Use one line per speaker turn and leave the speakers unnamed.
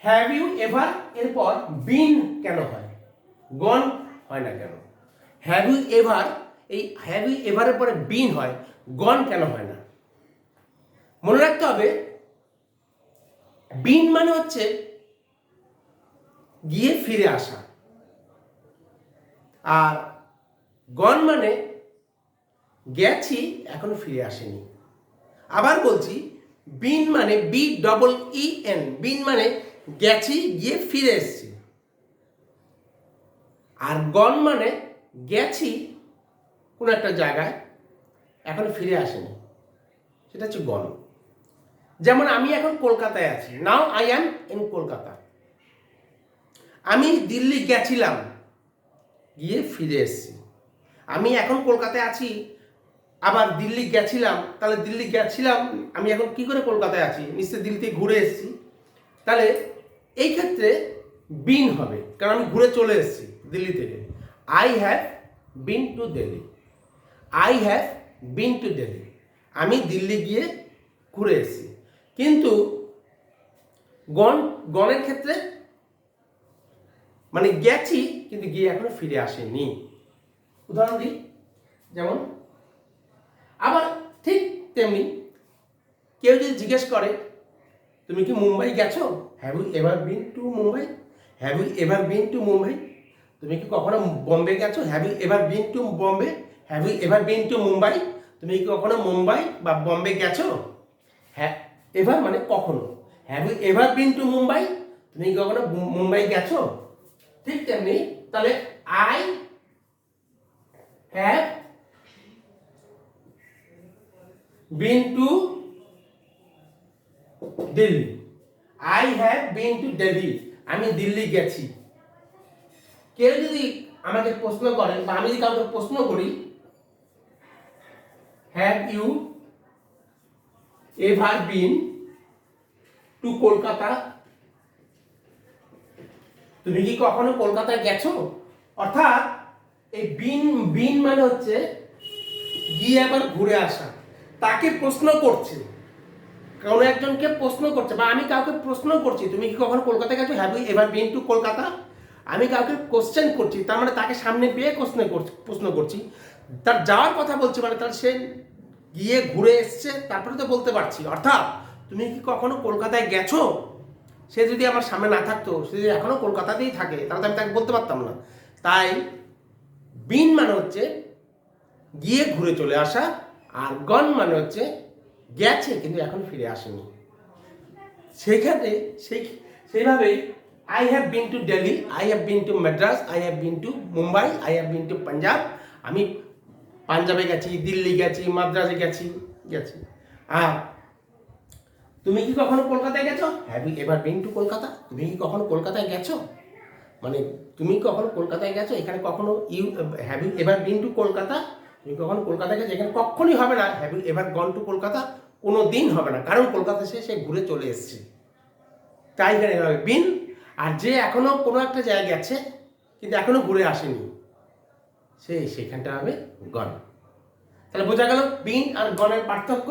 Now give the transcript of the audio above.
Have you ever এরপর বিন কেন হয়, গন হয় না কেন? হ্যাভ ইউ এভার, এই হ্যাভ ইউ এভারের পরে বিন হয়, গন কেন হয় না? মনে রাখতে হবে বিন মানে হচ্ছে গিয়ে ফিরে আসা, আর গন মানে গেছি এখনো ফিরে আসেনি। আবার বলছি, বিন মানে BEEN, বিন মানে গেছি গিয়ে ফিরে এসেছি, আর গন মানে গেছি কোনো একটা জায়গায় এখনো ফিরে আসেনি, সেটা হচ্ছে গন। যেমন আমি এখন কলকাতায় আছি, now I am in Kolkata. আমি দিল্লি গেছিলাম, গিয়ে ফিরে এসেছি। আমি এখন কলকাতায় আছি, আবার দিল্লি গেছিলাম, তাহলে দিল্লি গেছিলাম, আমি এখন কি করে কলকাতায় আছি? নিশ্চয়ই দিল্লি থেকে ঘুরে এসেছি। তাহলে এই ক্ষেত্রে বিন হবে, কারণ আমি ঘুরে চলে এসেছি দিল্লি থেকে। I have been to Delhi, I have been to Delhi, আমি দিল্লি গিয়ে ঘুরে এসেছি। কিন্তু গণের ক্ষেত্রে মানে গেছি কিন্তু গিয়ে এখনো ফিরে আসেনি। উদাহরণ দিই, যেমন আবার ঠিক তেমনি কেউ যদি জিজ্ঞেস করে তুমি কি মুম্বাই গেছো, have you ever been to Mumbai, have you ever been to Mumbai. তুমি কি কখনো বম্বে গেছো, have you ever been to Bombay, have you ever been to Mumbai. তুমি কি কখনো মুম্বাই বা বম্বে গেছো? হ্যাঁ, এভার মানে কখনো, have you ever been to Mumbai, তুমি কি কখনো মুম্বাই গেছো। ঠিক তেমনি তাহলে I have been to Delhi, I have been to Delhi, আমি দিল্লি গেছি। কেউ যদি আমাকে প্রশ্ন করে বা আমি যদি কাউকে প্রশ্ন করি, have you ever been to Kolkata, তুমি কি কখনো কলকাতায় গেছো? অর্থাৎ এই বিন বিন মানে হচ্ছে গিয়ে আবার ঘুরে আসা, তাকে প্রশ্ন করছে, কোনো একজনকে প্রশ্ন করছে, বা আমি কাউকে প্রশ্ন করছি তুমি কি কখনো কলকাতা গেছো, have you ever been to Kolkata. আমি কাউকে কোশ্চেন করছি, তার মানে তাকে সামনে পেয়ে প্রশ্ন করছি, তার যাওয়ার কথা বলছি, মানে তার সে গিয়ে ঘুরে এসছে তারপরে তো বলতে পারছি। অর্থাৎ তুমি কি কখনো কলকাতায় গেছো, সে যদি আমার সামনে না থাকতো, সে যদি এখনো কলকাতাতেই থাকে, তাহলে তো আমি তাকে বলতে পারতাম না। তাই বিন মানে হচ্ছে গিয়ে ঘুরে চলে আসা, আর গন মানে হচ্ছে গেছে কিন্তু এখন ফিরে আসেনি। সেইখানে সেইভাবেই I have been to Delhi, I have been two Madras, I have been to Mumbai, I have been two Punjab. আমি পাঞ্জাবে গেছি, দিল্লি গেছি, মাদ্রাসে গেছি গেছি। আর তুমি কি কখনো কলকাতায় গেছো, have you ever been to Kolkata, তুমি কি কখনো কলকাতায় গেছো, মানে তুমি কখনো কলকাতায় গেছো, এখানে কখনো you have you ever been to Kolkata, তুমি কখনো কলকাতায় গেছো, এখানে কখনই হবে না have you ever gone to Kolkata, কোনো দিন হবে না, কারণ কলকাতা সে ঘুরে চলে এসছে, তাই এখানে হবে বিন। আর যে এখনো কোনো একটা জায়গায় গেছে কিন্তু এখনো ঘুরে আসেনি, সেখানটা হবে গন। তাহলে বোঝা গেল বিন আর গনের পার্থক্য।